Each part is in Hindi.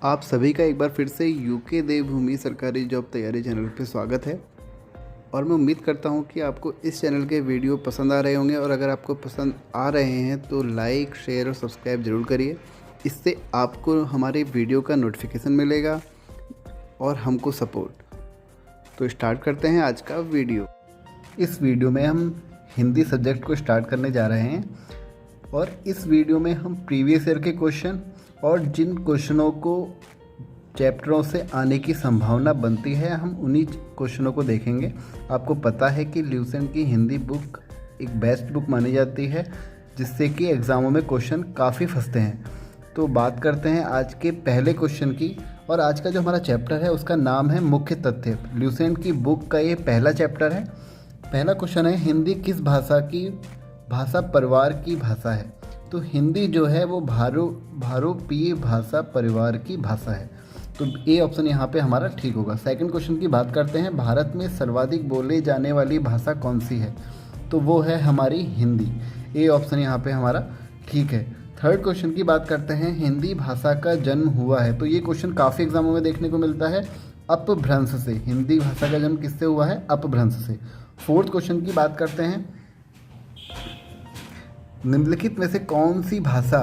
आप सभी का एक बार फिर से यूके देवभूमि सरकारी जॉब तैयारी चैनल पे स्वागत है। और मैं उम्मीद करता हूँ कि आपको इस चैनल के वीडियो पसंद आ रहे होंगे, और अगर आपको पसंद आ रहे हैं तो लाइक, शेयर और सब्सक्राइब ज़रूर करिए। इससे आपको हमारे वीडियो का नोटिफिकेशन मिलेगा और हमको सपोर्ट। तो स्टार्ट करते हैं आज का वीडियो। इस वीडियो में हम हिंदी सब्जेक्ट को स्टार्ट करने जा रहे हैं, और इस वीडियो में हम प्रीवियस ईयर के क्वेश्चन और जिन क्वेश्चनों को चैप्टरों से आने की संभावना बनती है, हम उन्हीं क्वेश्चनों को देखेंगे। आपको पता है कि ल्यूसेंट की हिंदी बुक एक बेस्ट बुक मानी जाती है, जिससे कि एग्ज़ामों में क्वेश्चन काफ़ी फंसते हैं। तो बात करते हैं आज के पहले क्वेश्चन की, और आज का जो हमारा चैप्टर है उसका नाम है मुख्य तथ्य। ल्यूसेंट की बुक का ये पहला चैप्टर है। पहला क्वेश्चन है, हिंदी किस भाषा परिवार की भाषा है? तो हिंदी जो है वो भारोपीय भाषा परिवार की भाषा है। तो ए ऑप्शन यहाँ पे हमारा ठीक होगा। सेकंड क्वेश्चन की बात करते हैं, भारत में सर्वाधिक बोले जाने वाली भाषा कौन सी है? तो वो है हमारी हिंदी। ए ऑप्शन यहाँ पे हमारा ठीक है। थर्ड क्वेश्चन की बात करते हैं, हिंदी भाषा का जन्म हुआ है? तो ये क्वेश्चन काफ़ी एग्जामों में देखने को मिलता है, अपभ्रंश से। हिंदी भाषा का जन्म किससे हुआ है? अपभ्रंश से। फोर्थ क्वेश्चन की बात करते हैं, निम्नलिखित में से कौन सी भाषा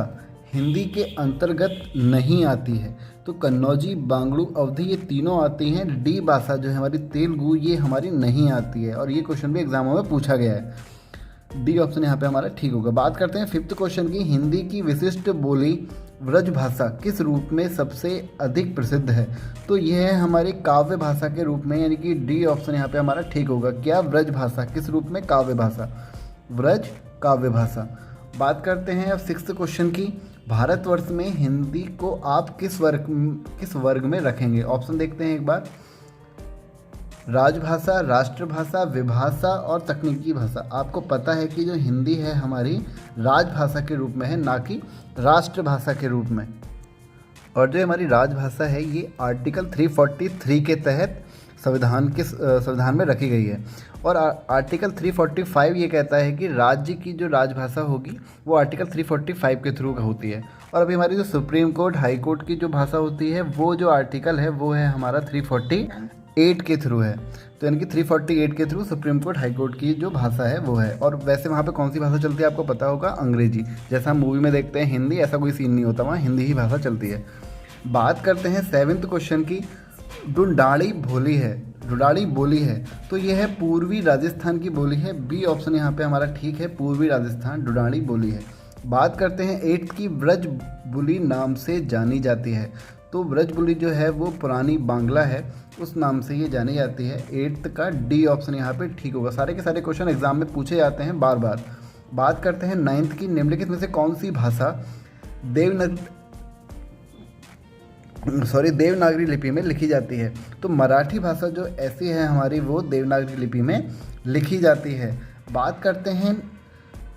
हिंदी के अंतर्गत नहीं आती है? तो कन्नौजी, बांग्लू, अवधी ये तीनों आती हैं। डी भाषा जो है हमारी तेलुगु, ये हमारी नहीं आती है, और ये क्वेश्चन भी एग्जामों में पूछा गया है। डी ऑप्शन यहाँ पे हमारा ठीक होगा। बात करते हैं फिफ्थ क्वेश्चन की, हिंदी की विशिष्ट बोली व्रज भाषा किस रूप में सबसे अधिक प्रसिद्ध है? तो यह है हमारी काव्य भाषा के रूप में, यानी कि डी ऑप्शन यहाँ पे हमारा ठीक होगा। क्या व्रज भाषा किस रूप में? काव्य भाषा, व्रज काव्य भाषा। बात करते हैं अब सिक्स्थ क्वेश्चन की, भारतवर्ष में हिंदी को आप किस वर्ग में रखेंगे? ऑप्शन देखते हैं एक बार, राजभाषा, राष्ट्रभाषा, विभाषा और तकनीकी भाषा। आपको पता है कि जो हिंदी है हमारी राजभाषा के रूप में है, ना कि राष्ट्रभाषा के रूप में। और जो हमारी राजभाषा है ये आर्टिकल 343 के तहत संविधान में रखी गई है। और आर्टिकल 345 ये कहता है कि राज्य की जो राजभाषा होगी वो आर्टिकल 345 के थ्रू होती है। और अभी हमारी जो सुप्रीम कोर्ट, हाई कोर्ट की जो भाषा होती है, वो जो आर्टिकल है वो है हमारा 348 के थ्रू है। तो यानी कि 348 के through supreme court, high court की जो भाषा है वो है। और वैसे वहाँ पे कौन सी भाषा चलती है आपको पता होगा? अंग्रेजी। जैसा हम मूवी में देखते हैं हिंदी, ऐसा कोई सीन नहीं होता, वहाँ हिंदी ही भाषा चलती है। बात करते हैं सेवन्थ क्वेश्चन की, डुंडाड़ी बोली है। तो यह है पूर्वी राजस्थान की बोली है। बी ऑप्शन यहाँ पे हमारा ठीक है, पूर्वी राजस्थान डुंडाड़ी बोली है। बात करते हैं एट्थ की, ब्रज बोली नाम से जानी जाती है। तो ब्रज बोली जो है वो पुरानी बांग्ला है, उस नाम से ये जानी जाती है। एट्थ का डी ऑप्शन यहाँ पे ठीक होगा। सारे के सारे क्वेश्चन एग्जाम में पूछे जाते हैं बार बार। बात करते हैं नाइन्थ की, निम्नलिखित में से कौन सी भाषा देवनागरी लिपि में लिखी जाती है? तो मराठी भाषा जो ऐसी है हमारी, वो देवनागरी लिपि में लिखी जाती है। बात करते हैं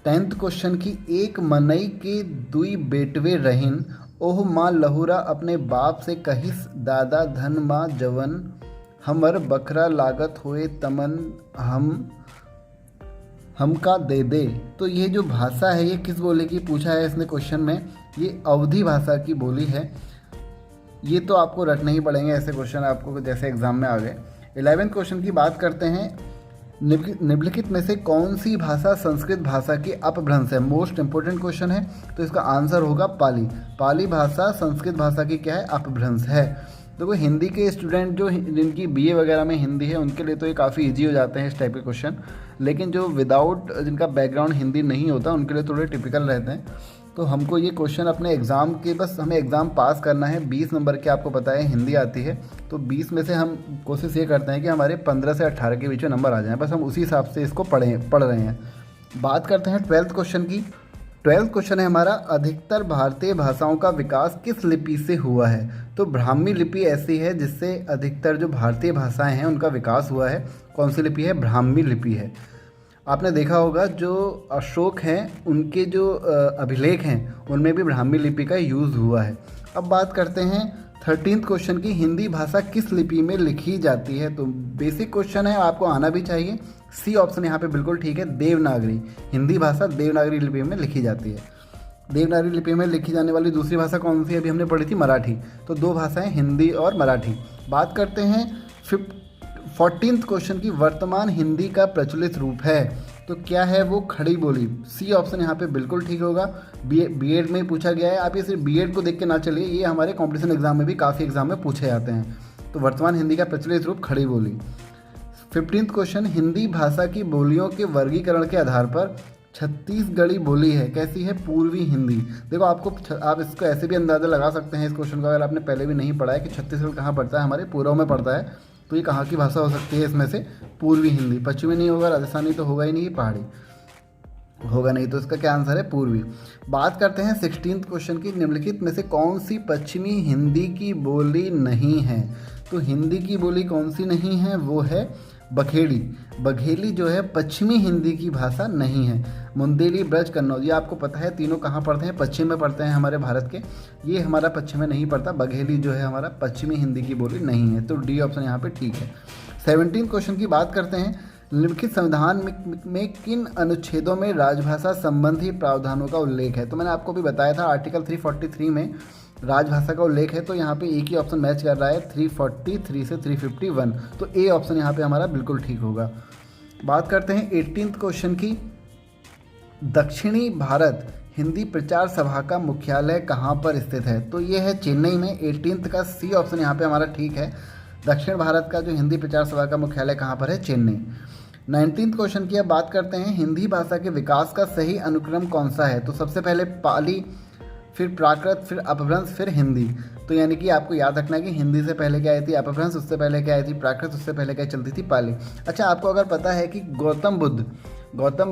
10th क्वेश्चन की, एक मनई के दुई बेटवे रहीन, ओह माँ लहुरा अपने बाप से कहिस, दादा धन माँ जवन, हमर बकरा लागत होए तमन हमका दे दे। तो ये जो भाषा है ये किस बोली की पूछा है इसने क्वेश्चन में? ये अवधी भाषा की बोली है। ये तो आपको रटने ही पड़ेंगे ऐसे क्वेश्चन, आपको जैसे एग्जाम में आ गए। 11th क्वेश्चन की बात करते हैं, निम्नलिखित में से कौन सी भाषा संस्कृत भाषा की अपभ्रंश है? मोस्ट इंपोर्टेंट क्वेश्चन है, तो इसका आंसर होगा पाली। पाली भाषा संस्कृत भाषा की क्या है? अपभ्रंश है। देखो हिंदी के स्टूडेंट जो जिनकी बीए वगैरह में हिंदी है उनके लिए तो ये काफ़ी इजी हो जाते हैं इस टाइप के क्वेश्चन, लेकिन जो जिनका बैकग्राउंड हिंदी नहीं होता उनके लिए थोड़े टिपिकल रहते हैं। तो हमको ये क्वेश्चन अपने एग्ज़ाम के, बस हमें एग्ज़ाम पास करना है। 20 नंबर के आपको पता है हिंदी आती है, तो 20 में से हम कोशिश ये करते हैं कि हमारे 15 से 18 के बीच में नंबर आ जाएं, बस हम उसी हिसाब से इसको पढ़ रहे हैं। बात करते हैं 12th क्वेश्चन की। 12th क्वेश्चन है हमारा, अधिकतर भारतीय भाषाओं का विकास किस लिपि से हुआ है? तो ब्राह्मी लिपि ऐसी है जिससे अधिकतर जो भारतीय भाषाएँ हैं उनका विकास हुआ है। कौन सी लिपि है? ब्राह्मी लिपि है। आपने देखा होगा जो अशोक हैं उनके जो अभिलेख हैं उनमें भी ब्राह्मी लिपि का यूज़ हुआ है। अब बात करते हैं 13th क्वेश्चन की, हिंदी भाषा किस लिपि में लिखी जाती है? तो बेसिक क्वेश्चन है, आपको आना भी चाहिए। सी ऑप्शन यहाँ पे बिल्कुल ठीक है, देवनागरी। हिंदी भाषा देवनागरी लिपि में लिखी जाती है। देवनागरी लिपि में लिखी जाने वाली दूसरी भाषा कौन सी है? अभी हमने पढ़ी थी मराठी। तो दो भाषाएं हिंदी और मराठी। बात करते हैं 14th क्वेश्चन की, वर्तमान हिंदी का प्रचलित रूप है तो क्या है वो? खड़ी बोली। सी ऑप्शन यहाँ पे बिल्कुल ठीक होगा। बीएड में पूछा गया है। आप ये सिर्फ बीएड को देख के ना चलिए, ये हमारे कॉम्पिटिशन एग्जाम में भी काफ़ी एग्जाम में पूछे जाते हैं। तो वर्तमान हिंदी का प्रचलित रूप खड़ी बोली। 15th क्वेश्चन, हिंदी भाषा की बोलियों के वर्गीकरण के आधार पर छत्तीसगढ़ी बोली है, कैसी है? पूर्वी हिंदी। देखो आप इसको ऐसे भी अंदाज़ा लगा सकते हैं इस क्वेश्चन का, अगर आपने पहले भी नहीं पढ़ा है, कि छत्तीसगढ़ कहाँ पड़ता है? हमारे पूर्व में पड़ता है। तो ये कहाँ की भाषा हो सकती है इसमें से? पूर्वी हिंदी। पश्चिमी नहीं होगा, राजस्थानी तो होगा ही नहीं, पहाड़ी होगा नहीं, तो इसका क्या आंसर है? पूर्वी। बात करते हैं 16th क्वेश्चन की, निम्नलिखित में से कौन सी पश्चिमी हिंदी की बोली नहीं है? तो हिंदी की बोली कौन सी नहीं है? वो है बघेली। बघेली जो है पश्चिमी हिंदी की भाषा नहीं है। मुंदेली, ब्रज, कन्नौज, ये आपको पता है तीनों कहाँ पढ़ते हैं? पश्चिम में पढ़ते हैं हमारे भारत के। ये हमारा पश्चिम में नहीं पड़ता। बघेली जो है हमारा पश्चिमी हिंदी की बोली नहीं है। तो डी ऑप्शन यहाँ पे ठीक है। 17th क्वेश्चन की बात करते हैं, निम्नलिखित संविधान में किन अनुच्छेदों में राजभाषा संबंधी प्रावधानों का उल्लेख है? तो मैंने आपको भी बताया था आर्टिकल 343 में राजभाषा का उल्लेख है। तो यहाँ पे एक ही ऑप्शन मैच कर रहा है, 343 से 351। तो ए ऑप्शन यहाँ पे हमारा बिल्कुल ठीक होगा। बात करते हैं 18th क्वेश्चन की, दक्षिणी भारत हिंदी प्रचार सभा का मुख्यालय कहाँ पर स्थित है? तो ये है चेन्नई में। 18th का सी ऑप्शन यहाँ पे हमारा ठीक है। दक्षिण भारत का जो हिंदी प्रचार सभा का मुख्यालय कहाँ पर है? चेन्नई। 19th क्वेश्चन की अब बात करते हैं, हिंदी भाषा के विकास का सही अनुक्रम कौन सा है? तो सबसे पहले पाली, फिर प्राकृत, फिर अपभ्रंश, फिर हिंदी। तो यानी कि आपको याद रखना है कि हिंदी से पहले क्या आई थी? अपभ्रंश, उससे पहले क्या आई थी? प्राकृत, उससे पहले क्या चलती थी? पाली। अच्छा, आपको अगर पता है कि गौतम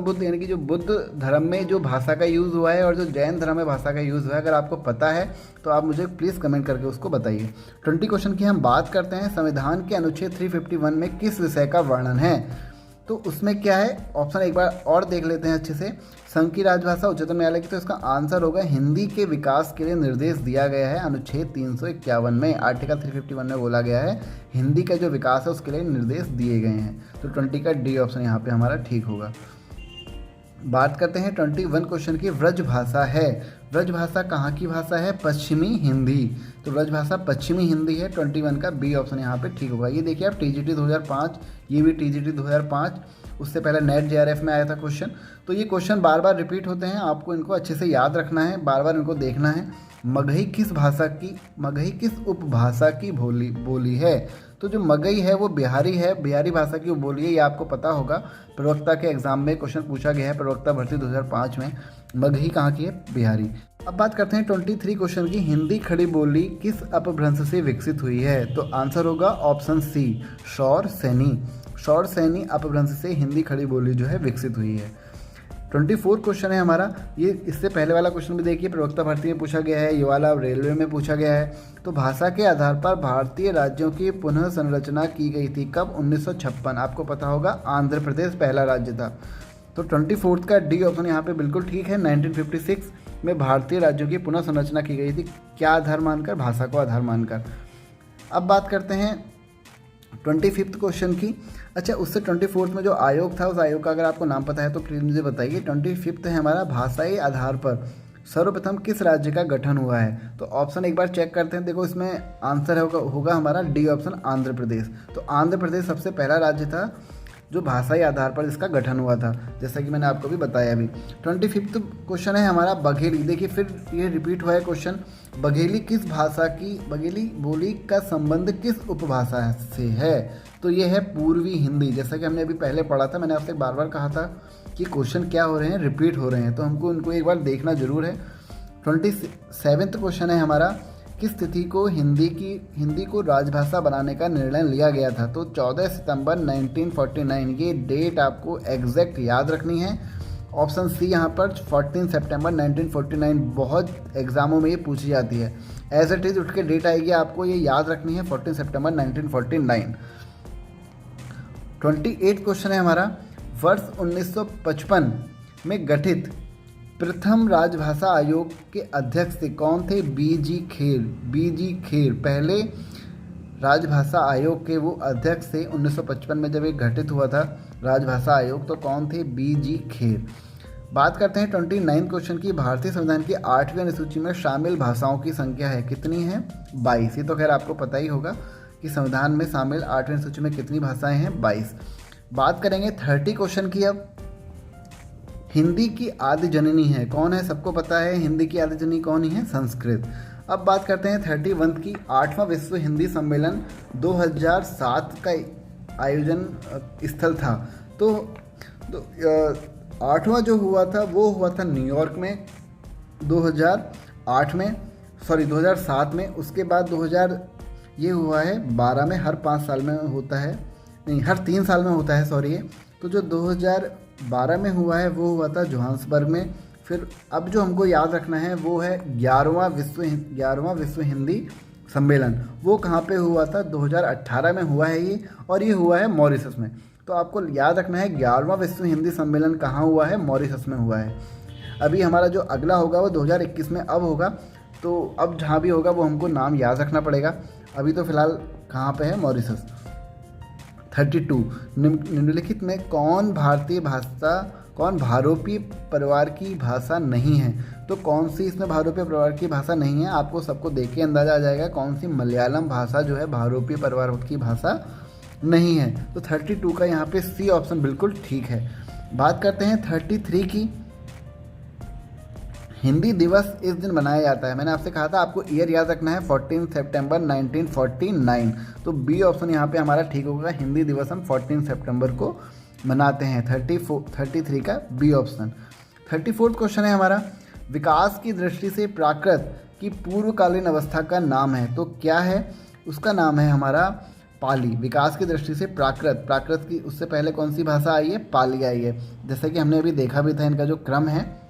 बुद्ध यानी कि जो बुद्ध धर्म में जो भाषा का यूज़ हुआ है और जो जैन धर्म में भाषा का यूज़ हुआ है, अगर आपको पता है तो आप मुझे प्लीज़ कमेंट करके उसको बताइए। 20 क्वेश्चन की हम बात करते हैं, संविधान के अनुच्छेद 351 में किस विषय का वर्णन है? तो उसमें क्या है? ऑप्शन एक बार और देख लेते हैं अच्छे से। संघ की राजभाषा उच्चतम न्यायालय की, तो इसका आंसर होगा हिंदी के विकास के लिए निर्देश दिया गया है अनुच्छेद 351 में। आर्टिकल 351 में बोला गया है हिंदी का जो विकास है उसके लिए निर्देश दिए गए हैं। तो 20 का डी ऑप्शन यहाँ पे हमारा ठीक होगा। बात करते हैं 21 क्वेश्चन की, व्रज भाषा है। व्रज भाषा कहाँ की भाषा है? पश्चिमी हिंदी। तो व्रज भाषा पश्चिमी हिंदी है। 21 का बी ऑप्शन यहाँ पे ठीक होगा। ये देखिए आप टीजीटी 2005, ये भी टीजीटी 2005, उससे पहले नेट जेआरएफ में आया था क्वेश्चन। तो ये क्वेश्चन बार बार रिपीट होते हैं, आपको इनको अच्छे से याद रखना है, बार बार इनको देखना है। मगही किस उपभाषा की बोली है? तो जो मगही है वो बिहारी है, बिहारी भाषा की बोली है, ये आपको पता होगा। प्रवक्ता के एग्जाम में क्वेश्चन पूछा गया है, प्रवक्ता भर्ती 2005 में। मगही कहाँ की है? बिहारी। अब बात करते हैं 23 क्वेश्चन की, हिंदी खड़ी बोली किस अपभ्रंश से विकसित हुई है? तो आंसर होगा ऑप्शन सी, शौर सैनी अपभ्रंश से हिंदी खड़ी बोली जो है विकसित हुई है। 24 क्वेश्चन है हमारा, ये इससे पहले वाला क्वेश्चन भी देखिए, प्रवक्ता भर्ती में पूछा गया है, ये वाला रेलवे में पूछा गया है। तो भाषा के आधार पर भारतीय राज्यों की पुनः संरचना की गई थी कब? 1956। आपको पता होगा आंध्र प्रदेश पहला राज्य था। तो 24 का डी ऑप्शन यहाँ पे बिल्कुल ठीक है। 1956 में भारतीय राज्यों की पुनः संरचना की गई थी, क्या आधार मानकर? भाषा को आधार मानकर। अब बात करते हैं 25th क्वेश्चन की। अच्छा, उससे 24th में जो आयोग था, उस आयोग का अगर आपको नाम पता है तो प्लीज़ मुझे बताइए। 25th है हमारा, भाषाई आधार पर सर्वप्रथम किस राज्य का गठन हुआ है? तो ऑप्शन एक बार चेक करते हैं। देखो इसमें आंसर होगा हमारा डी ऑप्शन, आंध्र प्रदेश। तो आंध्र प्रदेश सबसे पहला राज्य था जो भाषाई आधार पर इसका गठन हुआ था, जैसा कि मैंने आपको भी बताया अभी। 25th क्वेश्चन है हमारा, बघेली। देखिए फिर ये रिपीट हुआ है क्वेश्चन, बघेली किस भाषा की, बघेली बोली का संबंध किस उपभाषा से है? तो ये है पूर्वी हिंदी। जैसा कि हमने अभी पहले पढ़ा था, मैंने आपसे बार बार कहा था कि क्वेश्चन क्या हो रहे हैं, रिपीट हो रहे हैं, तो हमको इनको एक बार देखना जरूर है। 27th क्वेश्चन है हमारा, किस तिथि को हिंदी को राजभाषा बनाने का निर्णय लिया गया था? तो 14 सितंबर 1949, ये डेट आपको एग्जैक्ट याद रखनी है। ऑप्शन सी यहाँ पर 14 सितंबर 1949, बहुत एग्जामों में ये पूछी जाती है। एज इट इज उठ के डेट आएगी, आपको ये याद रखनी है, 14 सितंबर 1949। 28 क्वेश्चन है हमारा, वर्ष 1955 में गठित प्रथम राजभाषा आयोग के अध्यक्ष थे कौन थे? बीजी खेर पहले राजभाषा आयोग के वो अध्यक्ष थे 1955 में, जब ये गठित हुआ था राजभाषा आयोग, तो कौन थे? बीजी खेर। बात करते हैं 29 क्वेश्चन की। भारतीय संविधान की 8वीं अनुसूची में शामिल भाषाओं की संख्या है कितनी है? 22। ये तो खैर आपको पता ही होगा कि संविधान में शामिल 8वीं अनुसूची में कितनी भाषाएं हैं? 22। बात करेंगे 30 क्वेश्चन की। अब हिंदी की आदि जननी है कौन है? सबको पता है हिंदी की आदि जननी कौन ही है? संस्कृत। अब बात करते हैं 31 की। 8वां विश्व हिंदी सम्मेलन 2007 का आयोजन स्थल था। तो 8वां जो हुआ था वो हुआ था न्यूयॉर्क में 2008 में, 2007 में। उसके बाद 2000 ये हुआ है 12 में, हर 5 साल में होता है, नहीं हर 3 साल में होता है, सॉरी। तो जो 2012 में हुआ है वो हुआ था जोहान्सबर्ग में। फिर अब जो हमको याद रखना है वो है 11वां विश्व हिंदी सम्मेलन। वो कहाँ पे हुआ था? 2018 में हुआ है ये, और ये हुआ है मॉरिशस में। तो आपको याद रखना है 11वां विश्व हिंदी सम्मेलन कहाँ हुआ है? मॉरिशस में हुआ है। अभी हमारा जो अगला होगा वो 2021 में अब होगा। तो अब जहाँ भी होगा वो हमको नाम याद रखना पड़ेगा। अभी तो फिलहाल कहाँ पे है? मॉरिशस। 32 निम्नलिखित में कौन भारोपीय परिवार की भाषा नहीं है? तो कौन सी इसमें भारोपीय परिवार की भाषा नहीं है? आपको सबको देख के अंदाजा आ जाएगा कौन सी मलयालम भाषा जो है भारोपीय परिवार की भाषा नहीं है। तो 32 का यहाँ पे सी ऑप्शन बिल्कुल ठीक है। बात करते हैं 33 की। हिंदी दिवस इस दिन मनाया जाता है। मैंने आपसे कहा था आपको ईयर याद रखना है 14 सितंबर 1949। तो बी ऑप्शन यहाँ पे हमारा ठीक होगा। हिंदी दिवस हम 14 सितंबर को मनाते हैं। 33 का बी ऑप्शन। 34 क्वेश्चन है हमारा, विकास की दृष्टि से प्राकृत की पूर्वकालीन अवस्था का नाम है। तो क्या है? उसका नाम है हमारा पाली। विकास की दृष्टि से प्राकृत की उससे पहले कौन सी भाषा आई है? पाली आई है। जैसे कि हमने अभी देखा भी था इनका जो क्रम है,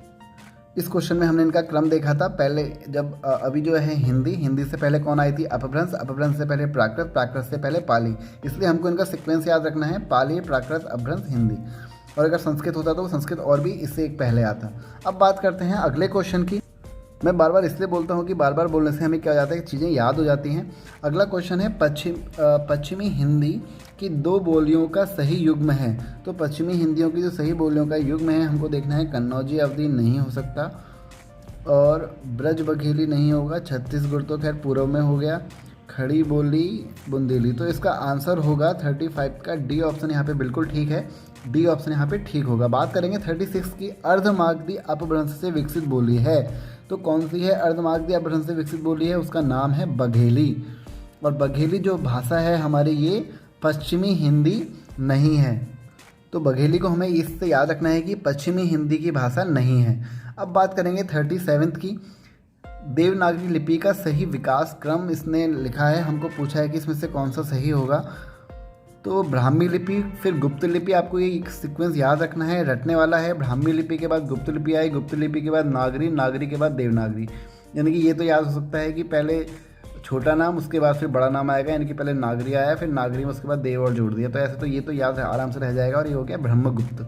इस क्वेश्चन में हमने इनका क्रम देखा था। पहले जब अभी जो है हिंदी से पहले कौन आई थी? अपभ्रंश से पहले प्राकृत से पहले पाली। इसलिए हमको इनका सीक्वेंस याद रखना है, पाली, प्राकृत, अपभ्रंश, हिंदी। और अगर संस्कृत होता तो संस्कृत और भी इससे एक पहले आता। अब बात करते हैं अगले क्वेश्चन की। मैं बार बार इसलिए बोलता हूँ कि बार बार बोलने से हमें क्या हो जाता है कि चीज़ें याद हो जाती हैं। अगला क्वेश्चन है पश्चिमी हिंदी की 2 बोलियों का सही युग्म है। तो पश्चिमी हिंदियों की जो सही बोलियों का युग्म है हमको देखना है। कन्नौजी अवधी नहीं हो सकता, और ब्रज बघेली नहीं होगा। छत्तीसगढ़ तो खैर पूर्व में हो गया। खड़ी बोली बुंदेली। तो इसका आंसर होगा 35 का डी ऑप्शन यहाँ पे बिल्कुल ठीक है। डी ऑप्शन यहाँ पे ठीक होगा। बात करेंगे 36 की। अर्धमागधी अपभ्रंश से विकसित बोली है। तो कौन सी है अर्धमागधी अपभ्रंश से विकसित बोली है? उसका नाम है बघेली। और बघेली जो भाषा है हमारी ये पश्चिमी हिंदी नहीं है। तो बघेली को हमें इससे याद रखना है कि पश्चिमी हिंदी की भाषा नहीं है। अब बात करेंगे 37 की। देवनागरी लिपि का सही विकास क्रम इसने लिखा है। हमको पूछा है कि इसमें से कौन सा सही होगा। तो ब्राह्मी लिपि, फिर गुप्त लिपि। आपको ये सीक्वेंस याद रखना है, रटने वाला है। ब्राह्मी लिपि के बाद गुप्त लिपि आई, गुप्त लिपि के बाद नागरी, नागरी के बाद देवनागरी। यानी कि ये तो याद हो सकता है कि पहले छोटा नाम उसके बाद फिर बड़ा नाम आएगा, यानी कि पहले नागरी आया, फिर नागरी में उसके बाद देव और जोड़ दिया। तो ऐसे तो ये तो याद आराम से रह जाएगा। और ये हो गया ब्रह्मगुप्त।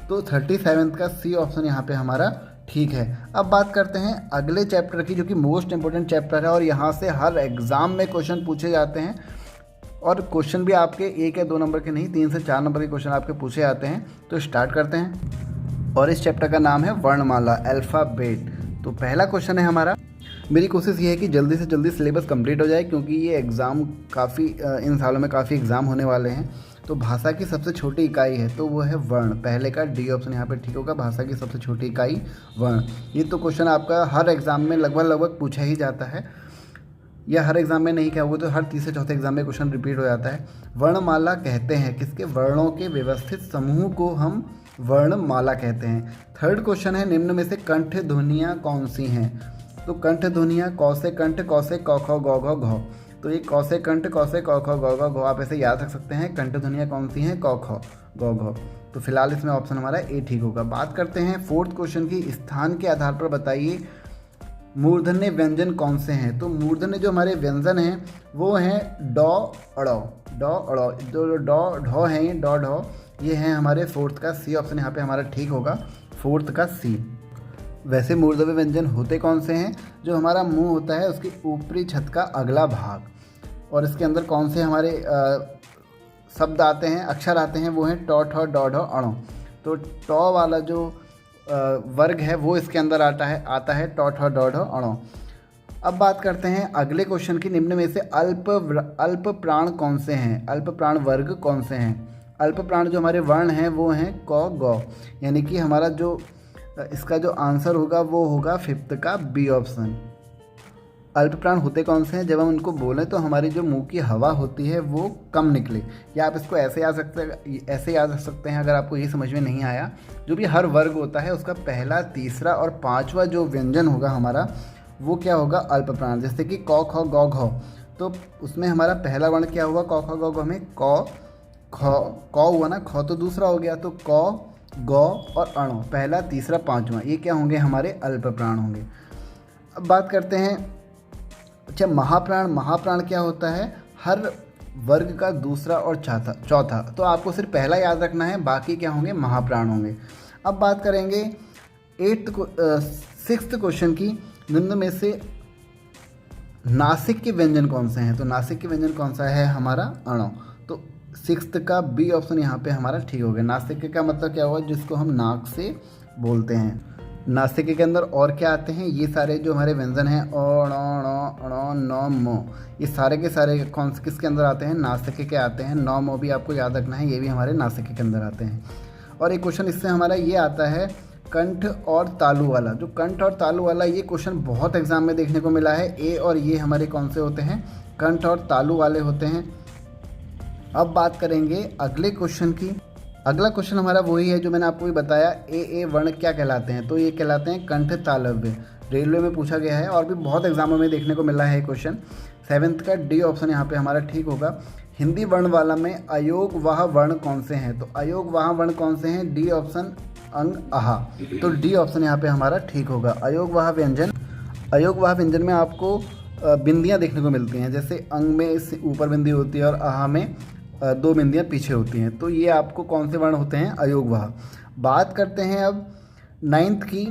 तो 37 का सी ऑप्शन यहाँ पे हमारा ठीक है। अब बात करते हैं अगले चैप्टर की, जो कि मोस्ट इंपॉर्टेंट चैप्टर है और यहाँ से हर एग्ज़ाम में क्वेश्चन पूछे जाते हैं। और क्वेश्चन भी आपके 1 या 2 नंबर के नहीं, 3 से 4 नंबर के क्वेश्चन आपके पूछे जाते हैं। तो स्टार्ट करते हैं। और इस चैप्टर का नाम है वर्णमाला, अल्फ़ाबेट। तो पहला क्वेश्चन है हमारा। मेरी कोशिश ये है कि जल्दी से जल्दी सिलेबस कंप्लीट हो जाए, क्योंकि ये एग्ज़ाम काफ़ी इन सालों में काफ़ी एग्ज़ाम होने वाले हैं। तो भाषा की सबसे छोटी इकाई है तो वो है वर्ण। पहले का डी ऑप्शन यहाँ पे ठीक होगा। भाषा की सबसे छोटी इकाई वर्ण। ये तो क्वेश्चन आपका हर एग्ज़ाम में लगभग पूछा ही जाता है, या हर एग्ज़ाम में नहीं क्या होगा तो हर तीसरे चौथे एग्ज़ाम में क्वेश्चन रिपीट हो जाता है। वर्णमाला कहते हैं किसके? वर्णों के व्यवस्थित समूह को हम वर्णमाला कहते हैं। थर्ड क्वेश्चन है, निम्न में से कंठ ध्वनियाँ कौन सी हैं? तो कंठ ध्वनियाँ कौ से कंठ, कौ से क ख ग घ घ। तो ये कौ से कंठ, कौ से क ख ग घ घ आप ऐसे याद रख सकते हैं। कंठ ध्वनियाँ कौन सी हैं? क ख ग घ। तो फिलहाल इसमें ऑप्शन हमारा ए ठीक होगा। बात करते हैं फोर्थ क्वेश्चन की। स्थान के आधार पर बताइए मूर्धन्य व्यंजन कौन से हैं? तो मूर्धन्य जो हमारे व्यंजन हैं वो हैं डॉ अड़ो, डॉ अड़ो। जो डॉ ढो हैं ये डॉ ढो, ये हैं हमारे फोर्थ का सी ऑप्शन यहाँ पे हमारा ठीक होगा, फोर्थ का सी। वैसे मूर्धन्य व्यंजन होते कौन से हैं? जो हमारा मुंह होता है उसकी ऊपरी छत का अगला भाग, और इसके अंदर कौन से हमारे शब्द आते हैं, अक्षर आते हैं, वो हैं टॉ ठॉ डॉ ढो अणो। तो टॉ वाला जो वर्ग है वो इसके अंदर आता है ट ठ ड ढ अणो। अब बात करते हैं अगले क्वेश्चन की, निम्न में से अल्प प्राण कौन से हैं, अल्प प्राण वर्ग कौन से हैं। अल्प प्राण जो हमारे वर्ण हैं वो हैं क ग, यानी कि हमारा जो इसका जो आंसर होगा वो होगा 5th का बी ऑप्शन। अल्प प्राण होते कौन से हैं, जब हम उनको बोलें तो हमारी जो मुंह की हवा होती है वो कम निकले, या आप इसको ऐसे याद रख सकते हैं अगर आपको ये समझ में नहीं आया। जो भी हर वर्ग होता है उसका पहला, तीसरा और पांचवा जो व्यंजन होगा हमारा वो क्या होगा, अल्प प्राण। जैसे कि क ख ग घ, तो उसमें हमारा पहला वर्ण क्या हुआ, क ख ग घ में क ख हुआ ना, ख तो दूसरा हो गया, तो क ग और अणो पहला, तीसरा, पांचवा, ये क्या होंगे, हमारे अल्प प्राण होंगे। अब बात करते हैं, अच्छा महाप्राण क्या होता है, हर वर्ग का दूसरा और चौथा। तो आपको सिर्फ पहला याद रखना है, बाकी क्या होंगे, महाप्राण होंगे। अब बात करेंगे 6th क्वेश्चन की, निम्न में से नासिक के व्यंजन कौन से हैं। तो नासिक के व्यंजन कौन सा है, हमारा अणो। तो 6th का बी ऑप्शन यहाँ पे हमारा ठीक हो गया। नासिक का मतलब क्या हुआ, जिसको हम नाक से बोलते हैं। नासिक के अंदर और क्या आते हैं, ये सारे जो हमारे व्यंजन हैं अ न मो, ये सारे के सारे किसके अंदर आते हैं, नासिक के आते हैं। न मो भी आपको याद रखना है, ये भी हमारे नासिक के अंदर आते हैं। और एक क्वेश्चन इससे हमारा ये आता है कंठ और तालु वाला। जो कंठ और तालु वाला, ये क्वेश्चन बहुत एग्जाम में देखने को मिला है। ए और ये हमारे कौन से होते हैं, कंठ और तालु वाले होते हैं। अब बात करेंगे अगले क्वेश्चन की। अगला क्वेश्चन हमारा वही है जो मैंने आपको भी बताया, ए वर्ण क्या कहलाते हैं। तो ये कहलाते हैं कंठ तालव्य। रेलवे में पूछा गया है और भी बहुत एग्जामों में देखने को मिला है क्वेश्चन। 7th का डी ऑप्शन यहाँ पे हमारा ठीक होगा। हिंदी वर्ण वाला में अयोगवाह वर्ण कौन से हैं। तो अयोगवाह वर्ण कौन से हैं, डी ऑप्शन अंग आहा। तो डी ऑप्शन यहाँ पे हमारा ठीक होगा। अयोगवाह व्यंजन में आपको बिंदियाँ देखने को मिलती हैं, जैसे अंग में इससे ऊपर बिंदी होती है और आहा में 2 बिंदियाँ पीछे होती हैं। तो ये आपको कौन से वर्ण होते हैं, अयोगवाह। बात करते हैं अब 9th की,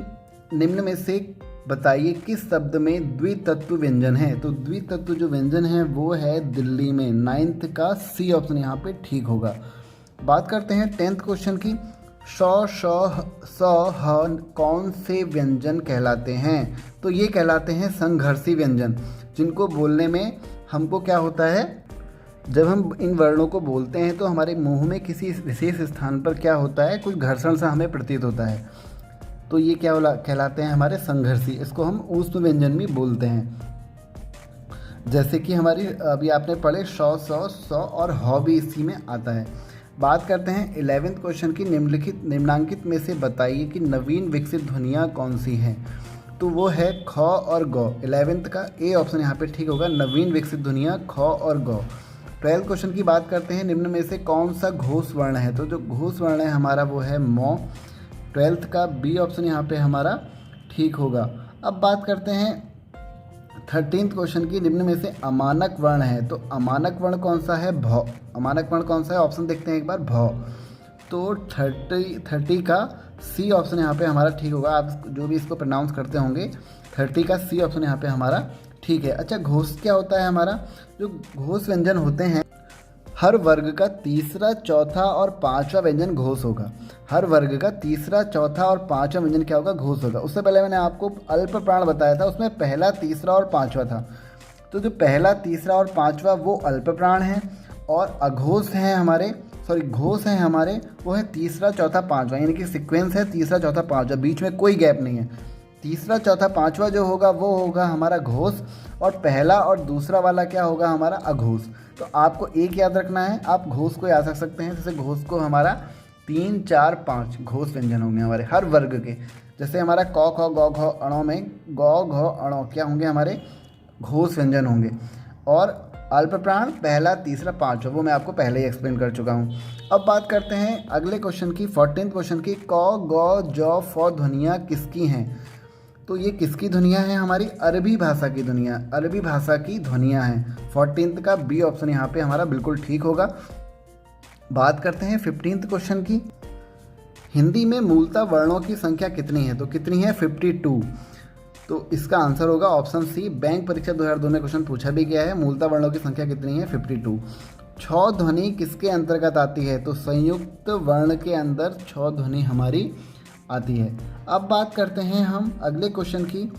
निम्न में से बताइए किस शब्द में द्वितत्व व्यंजन है। तो द्वितत्व जो व्यंजन है वो है दिल्ली में। 9th का सी ऑप्शन यहाँ पे ठीक होगा। बात करते हैं 10th क्वेश्चन की, स ह कौन से व्यंजन कहलाते हैं। तो ये कहलाते हैं संघर्षी व्यंजन, जिनको बोलने में हमको क्या होता है, जब हम इन वर्णों को बोलते हैं तो हमारे मुंह में किसी विशेष स्थान पर क्या होता है, कुछ घर्षण सा हमें प्रतीत होता है। तो ये क्या कहलाते हैं, हमारे संघर्षी। इसको हम ऊष्म व्यंजन भी बोलते हैं। जैसे कि हमारी अभी आपने पढ़े स और ह भी इसी में आता है। बात करते हैं 11th क्वेश्चन की, निम्नांकित में से बताइए कि नवीन विकसित ध्वनियाँ कौन सी हैं। तो वो है ख और ग। 11th का ए ऑप्शन यहाँ पे ठीक होगा, नवीन विकसित ध्वनियाँ ख और ग। 12th क्वेश्चन की बात करते हैं, निम्न में से कौन सा घोष वर्ण है। तो जो घोष वर्ण है हमारा वो है मौ। 12th का बी ऑप्शन यहाँ पे हमारा ठीक होगा। अब बात करते हैं 13th क्वेश्चन की, निम्न में से अमानक वर्ण है। तो अमानक वर्ण कौन सा है, भ। अमानक वर्ण कौन सा है, ऑप्शन देखते हैं एक बार, भ। तो 30 का सी ऑप्शन यहाँ पे हमारा ठीक होगा। आप जो भी इसको प्रोनाउंस करते होंगे, 30 का सी ऑप्शन यहाँ पे हमारा ठीक है। अच्छा, घोष क्या होता है हमारा, जो घोष व्यंजन होते हैं, हर वर्ग का तीसरा, चौथा और पांचवा व्यंजन घोष होगा। हर वर्ग का तीसरा, चौथा और पांचवा व्यंजन क्या होगा, घोष होगा। उससे पहले मैंने आपको अल्प प्राण बताया था, उसमें पहला, तीसरा और पांचवा था। तो जो पहला, तीसरा और पांचवा वो अल्प प्राण है, और अघोष हैं हमारे, घोष हैं हमारे, वो है तीसरा, चौथा, पांचवा, यानी कि सीक्वेंस है तीसरा, चौथा, पांचवा, बीच में कोई गैप नहीं है। तीसरा, चौथा, पांचवा जो होगा वो होगा हमारा घोष, और पहला और दूसरा वाला क्या होगा, हमारा अघोष। तो आपको एक याद रखना है, आप घोष को याद रख सकते हैं। जैसे घोष को हमारा 3, 4, 5 घोष व्यंजन होंगे हमारे हर वर्ग के। जैसे हमारा क ख ग घ अणों में ग घ अणों क्या होंगे, हमारे घोष व्यंजन होंगे। और अल्प प्राण पहला, तीसरा, पांचवा, वो मैं आपको पहले ही एक्सप्लेन कर चुका हूँ। अब बात करते हैं अगले क्वेश्चन की, 14th क्वेश्चन की, क ग ज फ ध्वनियाँ किसकी हैं। तो ये किसकी ध्वनियाँ हैं, हमारी अरबी भाषा की ध्वनियाँ, अरबी भाषा की ध्वनियाँ हैं। 14th का बी ऑप्शन यहाँ पे हमारा बिल्कुल ठीक होगा। बात करते हैं 15th क्वेश्चन की, हिंदी में मूलतः वर्णों की संख्या कितनी है। तो कितनी है, 52। तो इसका आंसर होगा ऑप्शन सी। बैंक परीक्षा 2002 में क्वेश्चन पूछा भी गया है, मूलतः वर्णों की संख्या कितनी है, 52। छ ध्वनि किसके अंतर्गत आती है। तो संयुक्त वर्ण के अंदर छ ध्वनि हमारी आती है। अब बात करते हैं हम अगले क्वेश्चन की।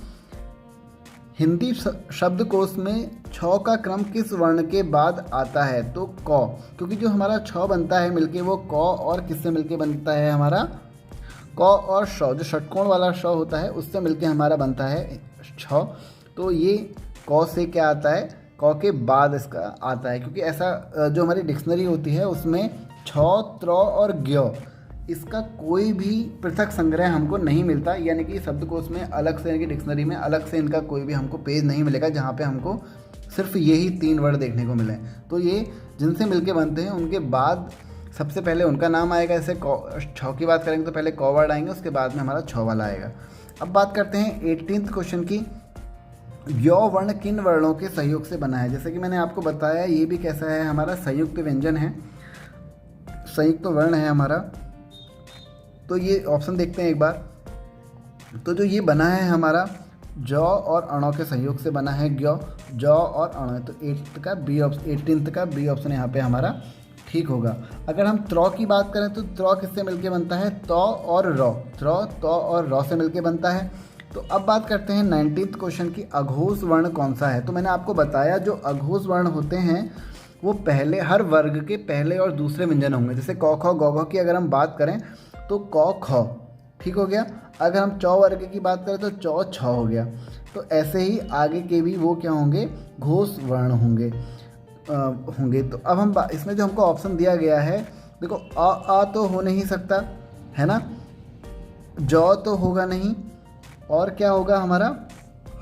हिंदी शब्दकोश में छ का क्रम किस वर्ण के बाद आता है? तो क, क्योंकि जो हमारा छ बनता है मिलके वो क और किससे मिलके बनता है? हमारा क और श, जो षटकोण वाला श होता है उससे मिलके हमारा बनता है छ। तो ये क से क्या आता है? क के बाद इसका आता है, क्योंकि ऐसा जो हमारी डिक्शनरी होती है उसमें छ, त्र और ज्ञ इसका कोई भी पृथक संग्रह हमको नहीं मिलता, यानी कि शब्दकोश में अलग से, यानी कि डिक्शनरी में अलग से इनका कोई भी हमको पेज नहीं मिलेगा जहाँ पे हमको सिर्फ यही 3 वर्ड देखने को मिले। तो ये जिनसे मिलके बनते हैं उनके बाद सबसे पहले उनका नाम आएगा। जैसे छ की बात करेंगे तो पहले क वर्ड आएंगे, उसके बाद में हमारा छ वाला आएगा। अब बात करते हैं 18th क्वेश्चन की। य वर्ण किन वर्णों के सहयोग से बना है? जैसे कि मैंने आपको बताया ये भी कैसा है? हमारा संयुक्त व्यंजन है, संयुक्त वर्ण है हमारा। तो ये ऑप्शन देखते हैं एक बार। तो जो ये बना है हमारा ज और अणो के सहयोग से बना है, ज्ञ, ज और अणो। तो 18th का बी ऑप्शन यहाँ पे हमारा ठीक होगा। अगर हम त्र की बात करें तो त्र किससे मिलके बनता है? त और र, त और र से मिलके बनता है। तो अब बात करते हैं 19th क्वेश्चन की। अघोष वर्ण कौन सा है? तो मैंने आपको बताया जो अघोष वर्ण होते हैं वो पहले, हर वर्ग के पहले और दूसरे व्यंजन होंगे। जैसे क ख ग घ की अगर हम बात करें तो क ख, ठीक हो गया। अगर हम च वर्ग की बात करें तो च छ हो गया। तो ऐसे ही आगे के भी वो क्या होंगे? घोष वर्ण होंगे। तो अब हम इसमें जो हमको ऑप्शन दिया गया है, देखो अ तो हो नहीं सकता है ना, ज तो होगा नहीं, और क्या होगा हमारा?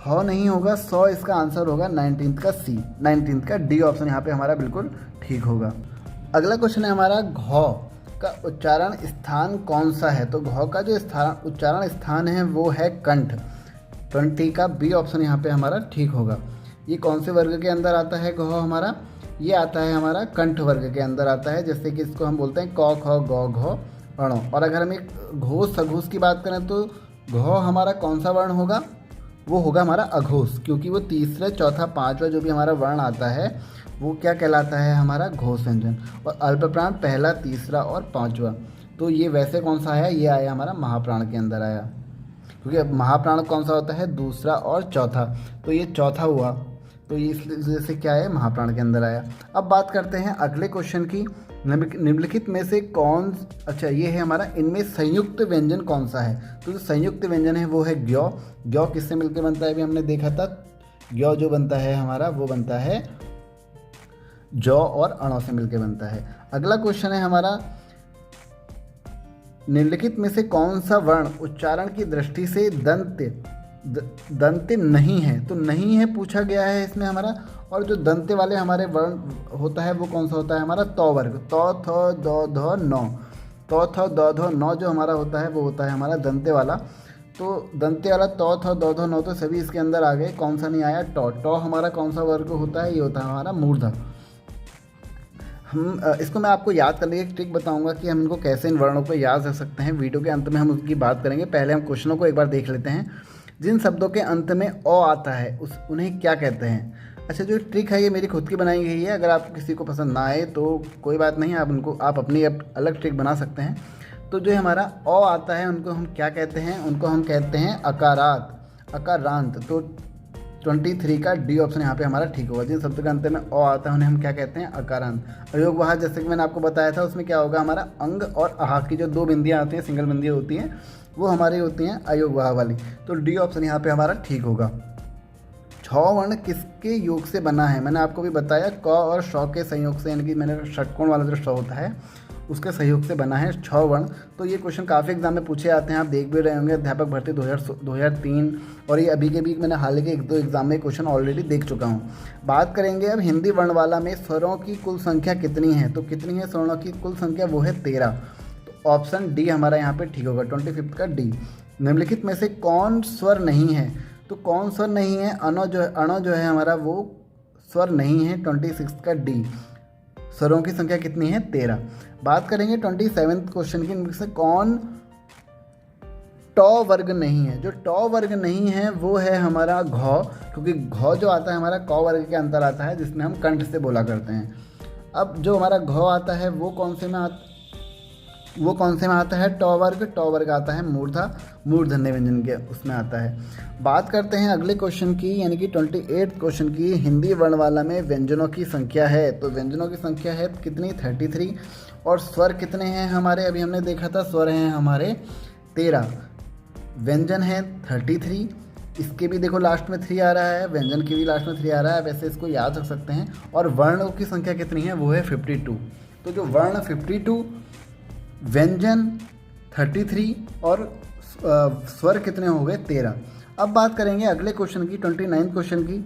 ह नहीं होगा, स इसका आंसर होगा 19th का सी, 19th का डी ऑप्शन यहाँ पे हमारा बिल्कुल ठीक होगा। अगला क्वेश्चन है हमारा घ का उच्चारण स्थान कौन सा है? तो घ का जो उच्चारण स्थान है वो है कंठ। 20 का बी ऑप्शन यहाँ पे हमारा ठीक होगा। ये कौन से वर्ग के अंदर आता है घ हमारा? ये आता है हमारा कंठ वर्ग के अंदर आता है। जैसे कि इसको हम बोलते हैं क ख ग घ अणो। और अगर हम एक घोष सघोष की बात करें तो घ हमारा कौन सा वर्ण होगा? वो होगा हमारा अघोष, क्योंकि वो तीसरा, चौथा, पांचवा जो भी हमारा वर्ण आता है वो क्या कहलाता है? हमारा घोष व्यंजन। और अल्पप्राण पहला, तीसरा और पांचवा। तो ये वैसे कौन सा आया? ये आया हमारा महाप्राण के अंदर आया, क्योंकि अब महाप्राण कौन सा होता है? दूसरा और चौथा। तो ये चौथा हुआ, तो ये इसलिए से क्या है? महाप्राण के अंदर आया। अब बात करते हैं अगले क्वेश्चन की। निम्नलिखित में से कौन, अच्छा ये है हमारा, इनमें संयुक्त व्यंजन कौन सा है? तो जो संयुक्त व्यंजन है वो है ज्ञ। ज्ञ किससे मिलकर बनता है? अभी हमने देखा था, ज्ञ जो बनता है हमारा वो बनता है ज और अणो से मिलकर बनता है। अगला क्वेश्चन है हमारा, निम्नलिखित में से कौन सा वर्ण उच्चारण की दृष्टि से दंत्य नहीं है? तो नहीं है पूछा गया है इसमें हमारा। और जो दंत्य वाले हमारे वर्ण होता है वो कौन सा होता है? हमारा त वर्ग, त थ द ध न। त थ द ध न जो हमारा होता है वो होता है हमारा दंत्य वाला। तो दंत्य वाला त थ द ध न तो सभी इसके अंदर आ गए। कौन सा नहीं आया? ट हमारा कौन सा वर्ग होता है? ये होता है हमारा मूर्धा। हम इसको मैं आपको याद करने की एक ट्रिक बताऊंगा कि हम इनको कैसे इन वर्णों को याद रख सकते हैं। वीडियो के अंत में हम उसकी बात करेंगे। पहले हम क्वेश्चनों को एक बार देख लेते हैं। जिन शब्दों के अंत में अ आता है उन्हें क्या कहते हैं? अच्छा, जो ट्रिक है ये मेरी खुद की बनाई गई है। अगर आप किसी को पसंद ना आए तो कोई बात नहीं, आप अपनी अलग ट्रिक बना सकते हैं। तो जो हमारा अ आता है उनको हम क्या कहते हैं? उनको हम कहते हैं अकारांत। तो 23 का डी ऑप्शन यहाँ पे हमारा ठीक होगा। जिन शब्द के अंत में अ आता है उन्हें हम क्या कहते हैं? अकारांत। अयोगवाह, जैसे कि मैंने आपको बताया था, उसमें क्या होगा? हमारा अंग और आहा की जो 2 बिंदियाँ आती हैं, सिंगल बिंदियाँ होती हैं, वो हमारी होती हैं अयोगवाह वाली। तो डी ऑप्शन यहाँ पे हमारा ठीक होगा। छ वर्ण किसके योग से बना है? मैंने आपको भी बताया क और श के संयोग से, यानी कि मैंने षटकोण वाला जो श होता है उसके सहयोग से बना है छ वर्ण। तो ये क्वेश्चन काफ़ी एग्जाम में पूछे आते हैं, आप देख भी रहे होंगे। अध्यापक भर्ती 2003 और ये अभी के भी मैंने हाल के 1-2 एग्जाम में क्वेश्चन ऑलरेडी देख चुका हूँ। बात करेंगे अब हिंदी वर्णमाला में स्वरों की कुल संख्या कितनी है? तो कितनी है स्वरों की कुल संख्या? वो है 13। तो ऑप्शन डी हमारा यहाँ पे ठीक होगा, 25 का डी। निम्नलिखित में से कौन स्वर नहीं है? तो कौन स्वर नहीं है? अणो जो है हमारा वो स्वर नहीं है, 26 का डी। स्वरों की संख्या कितनी है? 13। बात करेंगे 27th क्वेश्चन की। इनमें से कौन ट वर्ग नहीं है? जो ट वर्ग नहीं है वो है हमारा घ, क्योंकि घ जो आता है हमारा क वर्ग के अंतर आता है, जिसमें हम कंठ से बोला करते हैं। अब जो हमारा घ आता है वो कौन से में वो कौन से में आता है? टॉ वर्ग आता है मूर्धन्य व्यंजन के उसमें आता है। बात करते हैं अगले क्वेश्चन की, यानी कि 28 क्वेश्चन की। हिंदी वर्णमाला में व्यंजनों की संख्या है, तो व्यंजनों की संख्या है कितनी? 33। और स्वर कितने हैं हमारे? अभी हमने देखा था स्वर हैं हमारे 13, व्यंजन है 33। इसके भी देखो लास्ट में 3 आ रहा है, व्यंजन के भी लास्ट में 3 आ रहा है, वैसे इसको याद रख सकते हैं। और वर्णों की संख्या कितनी है? वो है 52। तो जो वर्ण 52, व्यंजन 33 और स्वर कितने हो गए? 13। अब बात करेंगे अगले क्वेश्चन की, 29 क्वेश्चन की।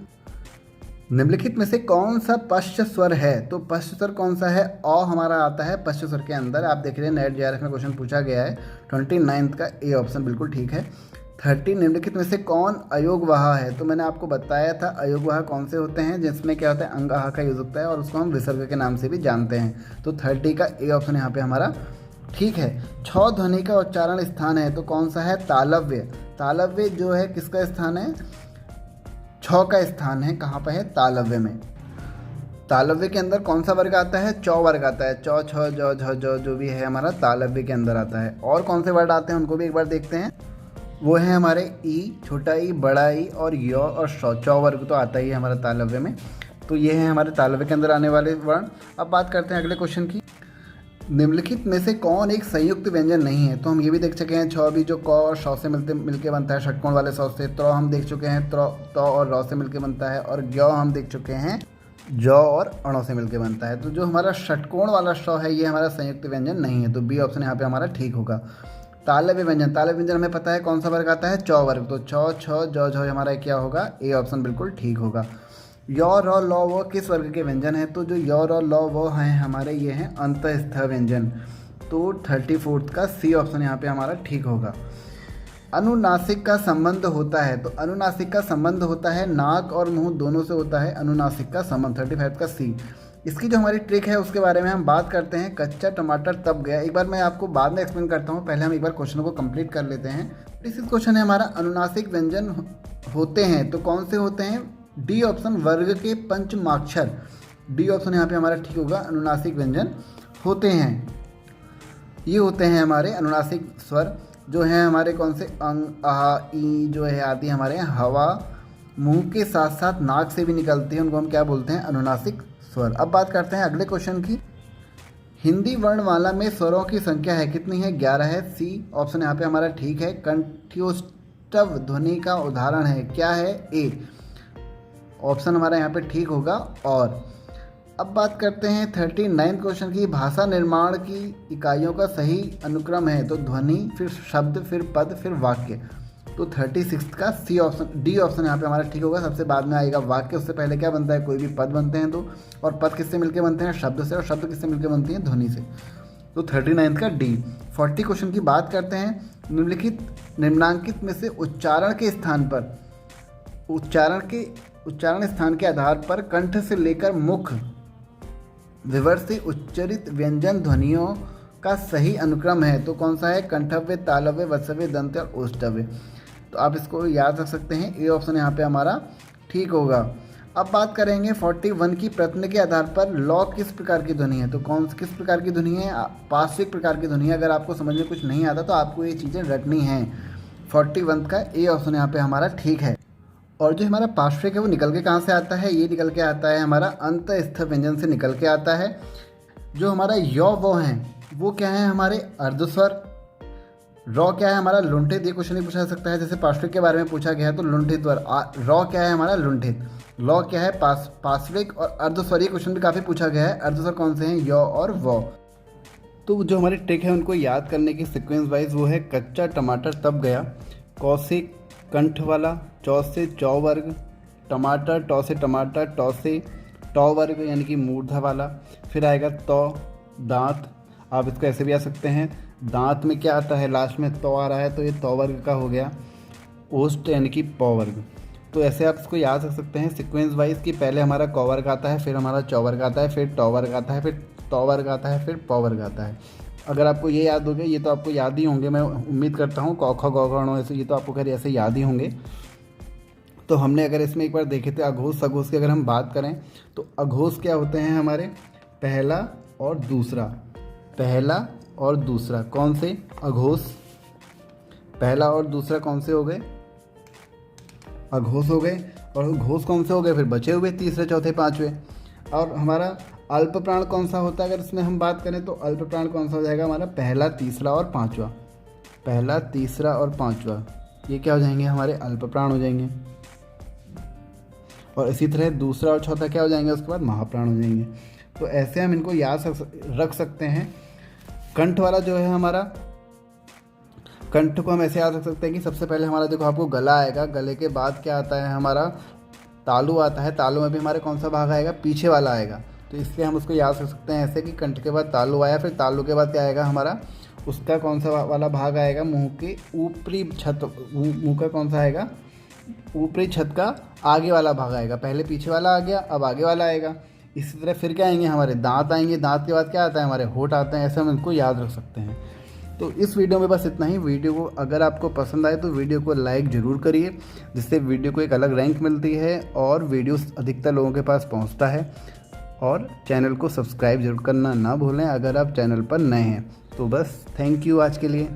निम्नलिखित में से कौन सा पश्च स्वर है? तो पश्च स्वर कौन सा है? अ हमारा आता है पश्च स्वर के अंदर। आप देख रहे हैं नेट JRF में क्वेश्चन पूछा गया है। 29 का ए ऑप्शन बिल्कुल ठीक है। 30 निम्नलिखित में से कौन अयोगवाह है? तो मैंने आपको बताया था अयोगवाह कौन से होते हैं, जिसमें क्या होता है अंग आह का यूज होता है और उसको हम विसर्ग के नाम से भी जानते हैं। तो 30 का ए ऑप्शन यहाँ पे हमारा ठीक है। छ ध्वनि का उच्चारण स्थान है, तो कौन सा है? तालव्य। तालव्य जो है किसका स्थान है? छ का स्थान है। कहाँ पर है? तालव्य में। तालव्य के अंदर कौन सा वर्ग आता है? चौ वर्ग आता है। चौ छ ज झ जो भी है हमारा तालव्य के अंदर आता है। और कौन से वर्ड आते हैं उनको भी एक बार देखते हैं। वो है हमारे ई, छोटा ई, बड़ा ई और य और श। चौ वर्ग तो आता ही है हमारा तालव्य में। तो ये है हमारे तालव्य के अंदर आने वाले वर्ण। अब बात करते हैं अगले क्वेश्चन की। निम्नलिखित में से कौन एक संयुक्त व्यंजन नहीं है? तो हम ये भी देख चुके हैं, छ भी जो क और श से मिलके बनता है षटकोण वाले ष से। त्र हम देख चुके हैं, त और र से मिलके बनता है। और ज्ञ हम देख चुके हैं, ज और अणों से मिलके बनता है। तो जो हमारा षटकोण वाला श है ये हमारा संयुक्त व्यंजन नहीं है, तो बी ऑप्शन यहाँ पे हमारा ठीक होगा। तालव्य व्यंजन, तालव्य व्यंजन हमें पता है कौन सा वर्ग आता है? चौ वर्ग। तो छ छ ज झ हमारा क्या होगा? ए ऑप्शन बिल्कुल ठीक होगा। य र ल व किस वर्ग के व्यंजन है? तो जो य र ल व हैं हमारे ये हैं अंतस्थ व्यंजन। तो 34 का सी ऑप्शन यहाँ पे हमारा ठीक होगा। अनुनासिक का संबंध होता है, तो अनुनासिक का संबंध होता है नाक और मुंह दोनों से होता है अनुनासिक का संबंध। 35 का सी। इसकी जो हमारी ट्रिक है उसके बारे में हम बात करते हैं। कच्चा टमाटर तब गया, एक बार मैं आपको बाद में एक्सप्लेन करता हूँ, पहले हम एक बार क्वेश्चन को कंप्लीट कर लेते हैं। इस क्वेश्चन है हमारा अनुनासिक व्यंजन होते हैं, तो कौन से होते हैं? डी ऑप्शन वर्ग के पंचमाक्षर। डी ऑप्शन यहाँ पे हमारा ठीक होगा। अनुनासिक व्यंजन होते हैं, ये होते हैं हमारे अनुनासिक स्वर जो हैं हमारे कौन से? अंग, आह, ई जो है आदि हमारे यहाँ हवा मुंह के साथ साथ नाक से भी निकलती है, उनको हम क्या बोलते हैं? अनुनासिक स्वर। अब बात करते हैं अगले क्वेश्चन की। हिंदी वर्णमाला में स्वरों की संख्या है कितनी है? 11 है। सी ऑप्शन यहाँ पे हमारा ठीक है। कंठ्योष्टव ध्वनि का उदाहरण है, क्या है? ए ऑप्शन हमारा यहाँ पे ठीक होगा। और अब बात करते हैं 39 क्वेश्चन की। भाषा निर्माण की इकाइयों का सही अनुक्रम है, तो ध्वनि, फिर शब्द, फिर पद, फिर वाक्य। तो 36 का सी ऑप्शन, डी ऑप्शन यहाँ पे हमारा ठीक होगा। सबसे बाद में आएगा वाक्य, उससे पहले क्या बनता है? कोई भी पद बनते हैं। तो और पद किससे मिलके बनते हैं? शब्द से। और शब्द किससे मिलके बनती हैं? ध्वनि से। तो 39 का डी। 40 क्वेश्चन की बात करते हैं। निम्नांकित में से उच्चारण के स्थान पर, उच्चारण स्थान के आधार पर कंठ से लेकर मुख विवर से उच्चरित व्यंजन ध्वनियों का सही अनुक्रम है, तो कौन सा है? कंठव्य, तालव्य, वत्सव्य, दंत्य और ओष्ठव्य। तो आप इसको याद रख सकते हैं, ए ऑप्शन यहाँ पे हमारा ठीक होगा। अब बात करेंगे 41 की। प्रश्न के आधार पर लौ किस प्रकार की ध्वनि है? तो किस प्रकार की ध्वनि है? पार्श्विक प्रकार की ध्वनि है। अगर आपको समझ में कुछ नहीं आता तो आपको ये चीज़ें रटनी हैं। 41 का ए ऑप्शन यहाँ पे हमारा ठीक है। और जो हमारा पार्श्विक है वो निकल के कहाँ से आता है? ये निकल के आता है हमारा अंतस्थ व्यंजन से निकल के आता है। जो हमारा य वो हैं वो क्या है? हमारे अर्धस्वर। रॉ क्या है हमारा? लुंठित। ये क्वेश्चन नहीं पूछा जा सकता है, जैसे पार्श्विक के बारे में पूछा गया है तो लुंठित स्वर। रॉ क्या है हमारा? लुंठित। लॉ क्या है? पार्श्विक। और अर्धस्वर, ये क्वेश्चन भी काफ़ी पूछा गया है। अर्धस्वर कौन से हैं? य और व। तो जो हमारी ट्रिक है उनको याद करने की सीक्वेंस वाइज वो है कच्चा टमाटर तब गया, क से कंठ वाला, चौ से चौ वर्ग, टमाटर, टौ से टमाटर, टौ से टौ वर्ग यानी कि मूर्धा वाला, फिर आएगा तौ, दांत। आप इसको ऐसे भी आ सकते हैं, दांत में क्या आता है? लास्ट में तौ आ रहा है तो ये तौ वर्ग का हो गया। ओष्ठ यानी कि पौ वर्ग। तो ऐसे आप इसको याद रख सकते हैं सीक्वेंस वाइज कि पहले हमारा क वर्ग आता है, फिर हमारा चौ वर्ग आता है, फिर टौ वर्ग आता है, फिर तौ वर्ग आता है, फिर पौ वर्ग आता है। अगर आपको ये याद हो गए, ये तो आपको याद ही होंगे, मैं उम्मीद करता हूँ। क ख ग घ ऐसे ये तो आपको खैर ऐसे याद ही होंगे। तो हमने अगर इसमें एक बार देखे थे अघोष सघोष की अगर हम बात करें तो अघोष क्या होते हैं हमारे? पहला और दूसरा, पहला और दूसरा कौन से? अघोष। पहला और दूसरा कौन से हो गए? अघोष हो गए। और घोष कौन से हो गए? फिर बचे हुए तीसरे, चौथे, पाँचवें। और हमारा अल्प प्राण कौन सा होता है? अगर इसमें हम बात करें तो अल्प प्राण कौन सा हो जाएगा हमारा? पहला, तीसरा और पाँचवा। पहला, तीसरा और पाँचवा, ये क्या हो जाएंगे? हमारे अल्प प्राण हो जाएंगे। और इसी तरह दूसरा और चौथा क्या हो जाएंगे? उसके बाद महाप्राण हो जाएंगे। तो ऐसे हम इनको याद रख सकते हैं। कंठ वाला जो है हमारा, कंठ को हम ऐसे याद रख सकते हैं कि सबसे पहले हमारा देखो आपको गला आएगा, गले के बाद क्या आता है हमारा? तालु आता है। तालु में भी हमारे कौन सा भाग आएगा? पीछे वाला आएगा। तो इसलिए हम उसको याद रख सकते हैं ऐसे कि कंठ के बाद तालु आया, फिर तालु के बाद क्या आएगा हमारा? उसका कौन सा वाला भाग आएगा? मुंह की ऊपरी छत, मुंह का कौन सा आएगा? ऊपरी छत का आगे वाला भाग आएगा। पहले पीछे वाला आ गया, अब आगे वाला आएगा। इसी तरह फिर क्या आएंगे? हमारे दांत आएंगे। दांत के बाद क्या आता है? हमारे होठ आते हैं। ऐसे हम इनको याद रख सकते हैं। तो इस वीडियो में बस इतना ही। वीडियो को अगर आपको पसंद आए तो वीडियो को लाइक ज़रूर करिए, जिससे वीडियो को एक अलग रैंक मिलती है और वीडियो अधिकतर लोगों के पास पहुंचता है। और चैनल को सब्सक्राइब जरूर करना ना भूलें अगर आप चैनल पर नए हैं। तो बस थैंक यू आज के लिए।